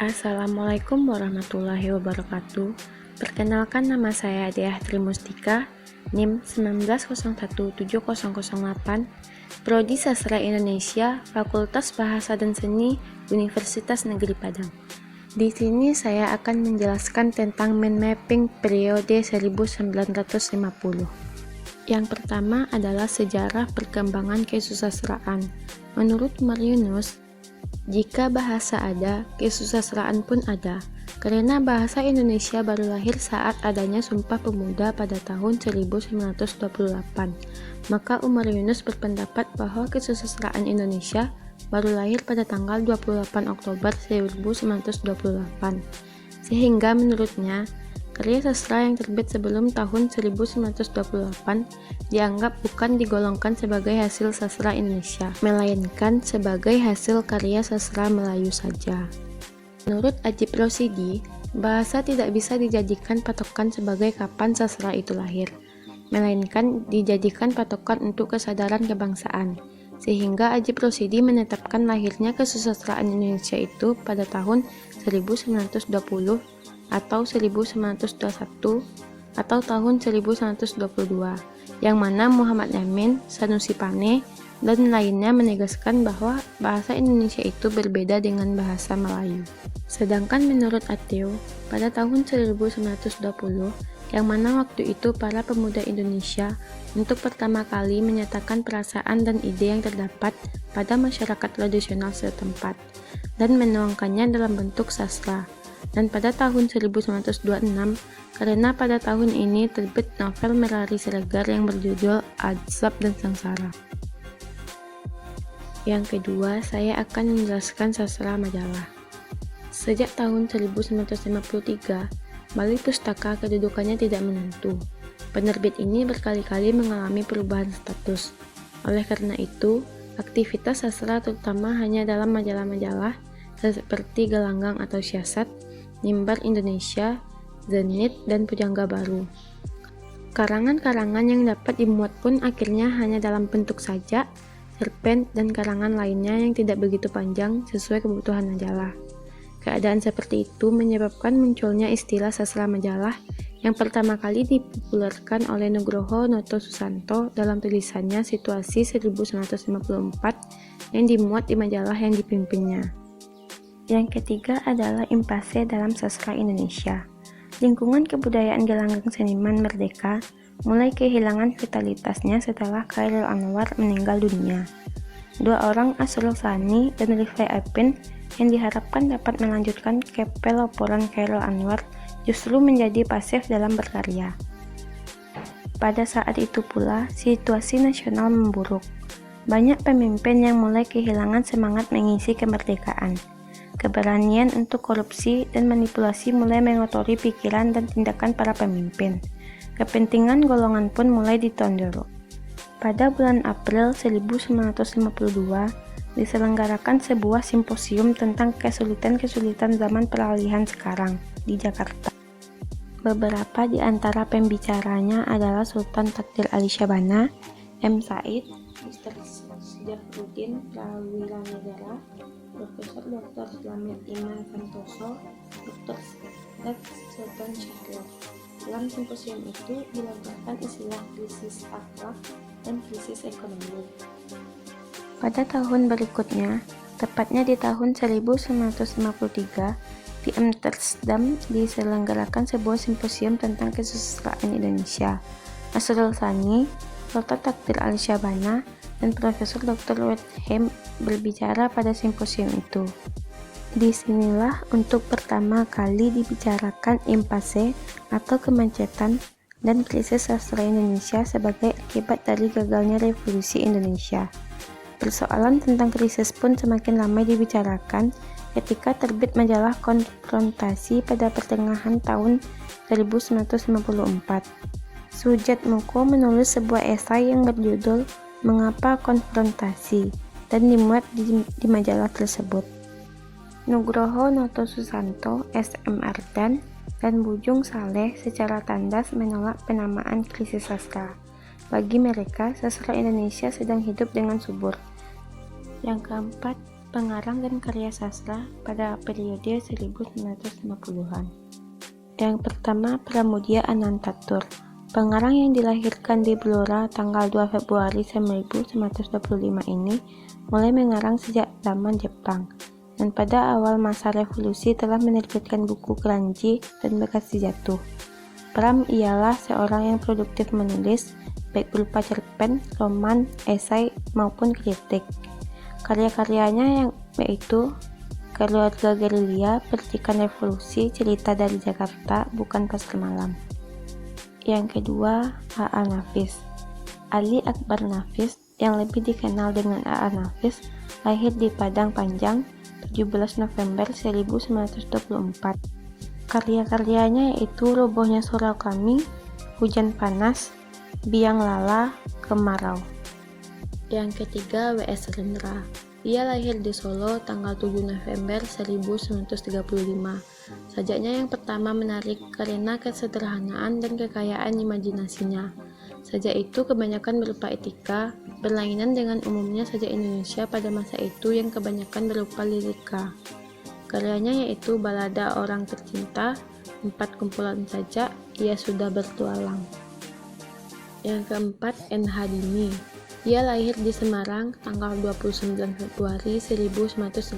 Assalamualaikum warahmatullahi wabarakatuh. Perkenalkan, nama saya Diah Trimustika, NIM 19017008, Prodi Sastra Indonesia, Fakultas Bahasa dan Seni, Universitas Negeri Padang. Di sini saya akan menjelaskan tentang mind mapping periode 1950. Yang pertama adalah sejarah perkembangan kesusastraan. Menurut Mariunus, jika bahasa ada, kesusastraan pun ada. Karena bahasa Indonesia baru lahir saat adanya Sumpah Pemuda pada tahun 1928, maka Umar Yunus berpendapat bahwa kesusastraan Indonesia baru lahir pada tanggal 28 Oktober 1928. Sehingga menurutnya, karya sastra yang terbit sebelum tahun 1928 dianggap bukan digolongkan sebagai hasil sastra Indonesia, melainkan sebagai hasil karya sastra Melayu saja. Menurut Ajip Rosidi, bahasa tidak bisa dijadikan patokan sebagai kapan sastra itu lahir, melainkan dijadikan patokan untuk kesadaran kebangsaan. Sehingga Ajip Rosidi menetapkan lahirnya kesusastraan Indonesia itu pada tahun 1920 atau 1921 atau tahun 1922, yang mana Muhammad Yamin, Sanusi Pane, dan lainnya menegaskan bahwa bahasa Indonesia itu berbeda dengan bahasa Melayu. Sedangkan menurut Ateo, pada tahun 1920, yang mana waktu itu para pemuda Indonesia untuk pertama kali menyatakan perasaan dan ide yang terdapat pada masyarakat tradisional setempat dan menuangkannya dalam bentuk sastra. Dan pada tahun 1926, karena pada tahun ini terbit novel Merari Siregar yang berjudul Azab dan Sengsara. Yang kedua, saya akan menjelaskan sastra majalah. Sejak tahun 1953, Balai Pustaka kedudukannya tidak menentu. Penerbit ini berkali-kali mengalami perubahan status. Oleh karena itu, aktivitas sastra terutama hanya dalam majalah-majalah seperti Gelanggang atau Siasat, Mimbar Indonesia, Zenit, dan Pujangga Baru. Karangan-karangan yang dapat dimuat pun akhirnya hanya dalam bentuk sajak, cerpen, dan karangan lainnya yang tidak begitu panjang sesuai kebutuhan majalah. Keadaan seperti itu menyebabkan munculnya istilah sastra majalah yang pertama kali dipopulerkan oleh Nugroho Noto Susanto dalam tulisannya Situasi 1954 yang dimuat di majalah yang dipimpinnya. Yang ketiga adalah impase dalam sastra Indonesia. Lingkungan kebudayaan gelanggang seniman merdeka mulai kehilangan vitalitasnya setelah Chairil Anwar meninggal dunia. Dua orang, Asrul Sani dan Rifai Apin, yang diharapkan dapat melanjutkan kepeloporan Chairil Anwar, justru menjadi pasif dalam berkarya. Pada saat itu pula, situasi nasional memburuk. Banyak pemimpin yang mulai kehilangan semangat mengisi kemerdekaan. Keberanian untuk korupsi dan manipulasi mulai mengotori pikiran dan tindakan para pemimpin. Kepentingan golongan pun mulai ditondol. Pada bulan April 1952, diselenggarakan sebuah simposium tentang kesulitan-kesulitan zaman peralihan sekarang di Jakarta. Beberapa di antara pembicaranya adalah Sultan Takdir Ali Syabana, M. Said, Mr. Syafruddin Prawira Negara, Profesor Dr. Slamet Iman Santoso, Dr. Sultan Syahrir. Dalam simposium itu dilontarkan istilah krisis akhlak dan krisis ekonomi. Pada tahun berikutnya, tepatnya di tahun 1953, di Amsterdam diselenggarakan sebuah simposium tentang kesusastraan Indonesia. Asrul Sani, Sultan Takdir Ali Syabana, dan Profesor Dr. Wertheim berbicara pada simposium itu. Disinilah untuk pertama kali dibicarakan impase atau kemacetan dan krisis sastra Indonesia sebagai akibat dari gagalnya revolusi Indonesia. Persoalan tentang krisis pun semakin ramai dibicarakan ketika terbit majalah Konfrontasi pada pertengahan tahun 1954. Sujat Moko menulis sebuah esai yang berjudul Mengapa Konfrontasi dan dimuat di majalah tersebut. Nugroho Noto Susanto, S.M. Ardan, dan Bujung Saleh secara tandas menolak penamaan krisis sastra. Bagi mereka, sastra Indonesia sedang hidup dengan subur. Yang keempat, pengarang dan karya sastra pada periode 1950-an. Yang pertama, Pramudia Anantatur, pengarang yang dilahirkan di Blora tanggal 2 Februari 1925 ini mulai mengarang sejak zaman Jepang, dan pada awal masa revolusi telah menerbitkan buku Keranji dan Bekasi Jatuh. Pram ialah seorang yang produktif menulis, baik berupa cerpen, roman, esai, maupun kritik. Karya-karyanya yang yaitu Keluarga Gerilya, Percikan Revolusi, Cerita dari Jakarta, Bukan Pasar Malam. Yang kedua, A.A. Nafis. Ali Akbar Nafis, yang lebih dikenal dengan A.A. Nafis, lahir di Padang Panjang 17 November 1924. Karya-karyanya yaitu Robohnya Surau Kami, Hujan Panas, Biang Lala, Kemarau. Yang ketiga, W.S. Rendra. Ia lahir di Solo tanggal 7 November 1935. Sajaknya yang pertama menarik karena kesederhanaan dan kekayaan imajinasinya. Sajak itu kebanyakan berupa etika, berlainan dengan umumnya sajak Indonesia pada masa itu yang kebanyakan berupa lirika. Karyanya yaitu Balada Orang Tercinta, 4 kumpulan sajak, Ia Sudah Bertualang. Yang keempat, N.H. Dini. Ia lahir di Semarang tanggal 29 Februari 1936.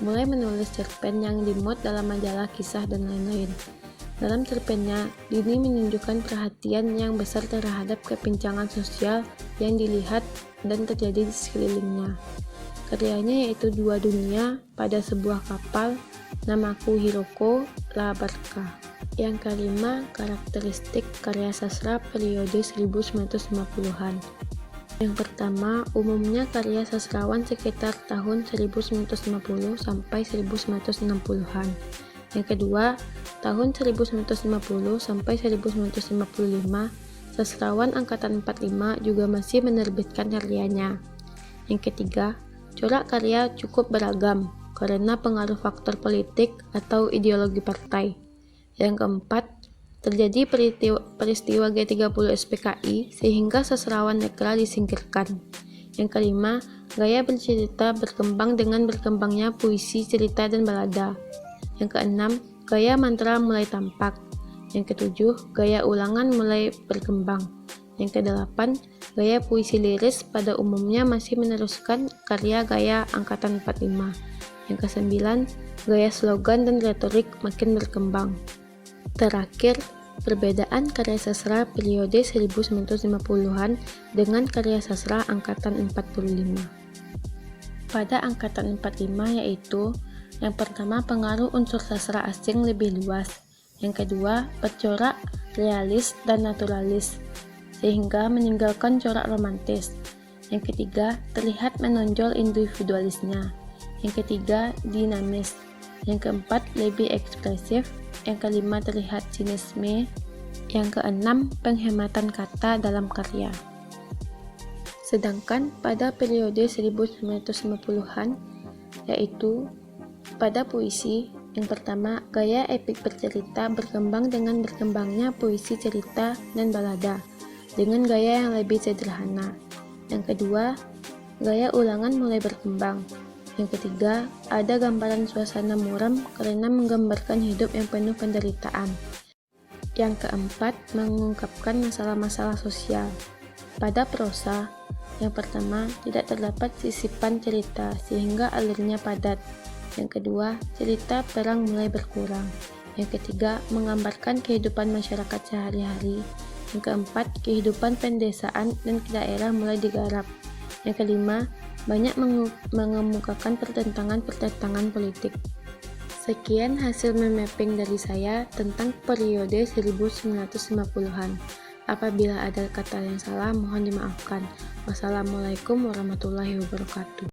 Mulai menulis cerpen yang dimuat dalam majalah Kisah dan lain-lain. Dalam cerpennya, Dini menunjukkan perhatian yang besar terhadap kepincangan sosial yang dilihat dan terjadi di sekelilingnya. Karyanya yaitu Dua Dunia, Pada Sebuah Kapal, Namaku Hiroko, La Barca. Yang kelima, karakteristik karya sastra periode 1950-an. Yang pertama, umumnya karya sastrawan sekitar tahun 1950 sampai 1960-an. Yang kedua, tahun 1950 sampai 1955, sastrawan angkatan 45 juga masih menerbitkan karyanya. Yang ketiga, corak karya cukup beragam karena pengaruh faktor politik atau ideologi partai. Yang keempat, terjadi peristiwa G30 SPKI sehingga sastrawan nekra disingkirkan. Yang kelima, gaya bercerita berkembang dengan berkembangnya puisi, cerita, dan balada. Yang keenam, gaya mantra mulai tampak. Yang ketujuh, gaya ulangan mulai berkembang. Yang kedelapan, gaya puisi liris pada umumnya masih meneruskan karya gaya angkatan 45. Yang kesembilan, gaya slogan dan retorik makin berkembang. Terakhir, perbedaan karya sastra periode 1950-an dengan karya sastra angkatan 45. Pada angkatan 45 yaitu, yang pertama pengaruh unsur sastra asing lebih luas. Yang kedua, bercorak realis dan naturalis, sehingga meninggalkan corak romantis. Yang ketiga, terlihat menonjol individualisnya. Yang ketiga, dinamis. Yang keempat, lebih ekspresif. Yang kelima, terlihat sinisme. Yang keenam, penghematan kata dalam karya. Sedangkan pada periode 1950-an, yaitu pada puisi, yang pertama, gaya epik bercerita berkembang dengan berkembangnya puisi cerita dan balada, dengan gaya yang lebih sederhana. Yang kedua, gaya ulangan mulai berkembang. Yang ketiga, ada gambaran suasana muram karena menggambarkan hidup yang penuh penderitaan. Yang keempat, mengungkapkan masalah-masalah sosial. Pada prosa, yang pertama, tidak terdapat sisipan cerita sehingga alurnya padat. Yang kedua, cerita perang mulai berkurang. Yang ketiga, menggambarkan kehidupan masyarakat sehari-hari. Yang keempat, kehidupan pendesaan dan daerah mulai digarap. Yang kelima, banyak mengemukakan pertentangan-pertentangan politik. Sekian hasil memapping dari saya tentang periode 1950-an. Apabila ada kata yang salah, mohon dimaafkan. Wassalamualaikum warahmatullahi wabarakatuh.